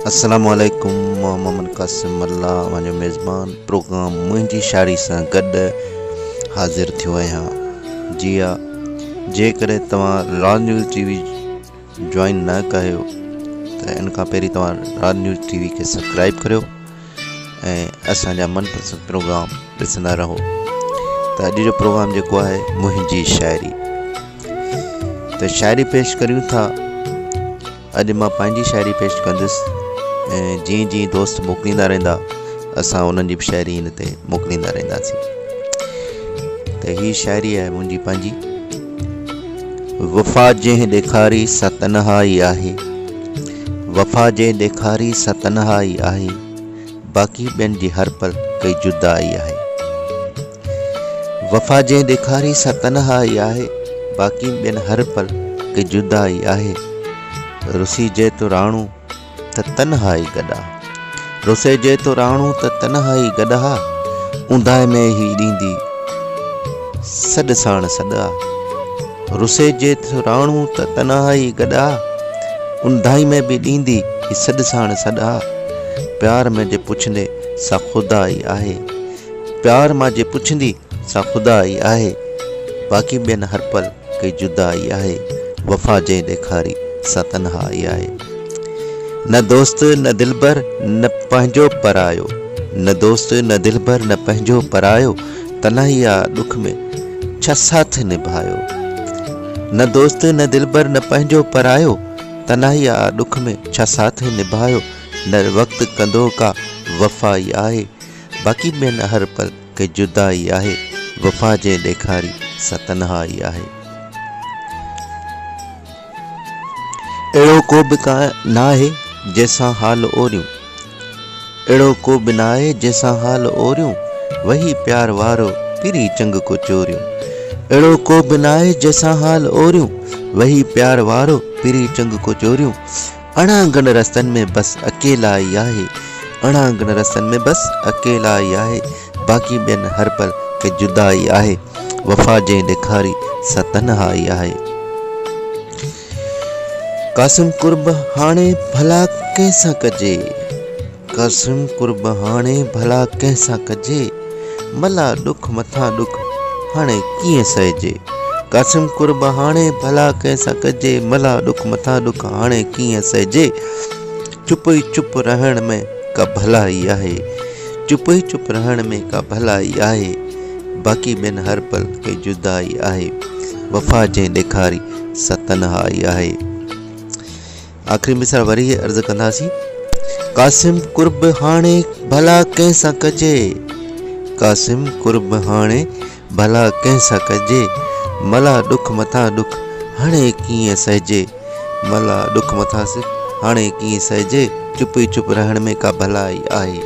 अस्सलामुअलैकुम। मोहम्मद कासिम अल्लाह मुंहिंजो मेज़बान प्रोग्राम मुंहिंजी शायरी सां गॾु हाज़िर थियो आहियां। जी हा, जेकॾहिं तव्हां राज न्यूज़ टीवी जॉइन न कयो त इन खां पहिरीं तव्हां राज न्यूज़ टीवी खे सब्सक्राइब करियो ऐं असांजा मनपसंद प्रोग्राम ॾिसंदा रहो। त अॼु जो प्रोग्राम जेको आहे मुंहिंजी शायरी, त शायरी पेश करियूं था। अॼु मां पंहिंजी शायरी पेश कंदुसि ऐं जीअं जीअं दोस्त मोकिलींदा रहंदा असां उन्हनि जी बि शायरी हिन ते मोकिलींदा रहंदासीं। त हीअ शायरी आहे मुंहिंजी पंहिंजी। वफ़ा जंहिं ॾेखारी सा तन्हाई आहे, वफ़ा जंहिं ॾेखारी सा तन्हाई आहे, बाक़ी ॿियनि जी हर पल कई जुदाई आहे। वफ़ा जंहिं ॾेखारी सा तन्हाई आहे, बाक़ी ॿियनि हर पल कई जुदाई आहे। रुसिजे तो राणू त तन्हाई गॾा, रुसिजे तो राणू त तन्हाई गॾा, ऊंदाहि में ही ॾींदी सॾ साण सॾा। रुसिजे तो राणू त तन्हाई गॾा, ऊंदाहि में बि ॾींदी सॾ साण सॾा। प्यार में जे पुछंदे सा ख़ुदाई आहे, प्यार मां जे पुछंदी सा ख़ुदाई आहे, बाक़ी ॿियनि हर पल कई जुदाई आहे। वफ़ा जंहिं ॾेखारी सा तन्हाई आहे। न दोस्त न दिलबर न पंहिंजो परायो, न दोस्त न दिलबर न पंहिंजो परायो, तन्हाईअ ॾुख में छा साथ निभायो। न दोस्त न दिलबर न पंहिंजो परायो, तन्हाईअ ॾुख में छा साथ निभायो। न वक़्तु कंदो का वफ़ाई आहे, बाक़ी ॿियनि हर पल कई जुदाई आहे। वफ़ा जंहिं ॾेखारी सा तन्हाई आहे। अहिड़ो को बि न आहे जंहिंसां हाल ओरियूं, अहिड़ो को बि न आहे जंहिंसां हाल ओरियूं, वही प्यार वारो पिरी चंग को चोरियूं। अहिड़ो को बि न आहे जंहिंसां हाल ओरियूं, वही प्यार वारो पिरी चंग को चोरियूं। अणांगन रस्तनि में बसि अकेला ई आहे, अणांगन रस्तनि में बसि अकेला ई आहे, बाक़ी ॿियनि हर पल के जुदाई आहे। वफ़ा जंहिं ॾेखारी सा तन्हाई आहे। कासिम कुर्ब हाणे भला कंहिंसां कजे, कासिम कुर्ब हाणे भला कंहिंसां कजे, मला ॾुख मथां ॾुख हाणे कीअं सहिजे। कासिम कुर्ब हाणे भला कंहिंसां कजे, मला ॾुख मथां ॾुख हाणे कीअं सहिजे। चुप ई चुप रहण में का भलाई आहे, चुप ई चुप रहण में का भलाई आहे, बाक़ी ॿियनि हर पल कई जुदाई आहे। वफ़ा जंहिं ॾेखारी सा तन्हाई आहे। आख़िरी मिसाल वरी अर्ज़ कंदासीं। कासिम कुर्ब हाणे भला कंहिंसां कजे, कासिम कुर्ब हाणे भला कंहिंसां कजे, मला ॾुख मथां ॾुख हाणे कीअं सहिजे, मला ॾुख मथां हाणे कीअं सहिजे। चुप ई चुप रहण में का भलाई आहे।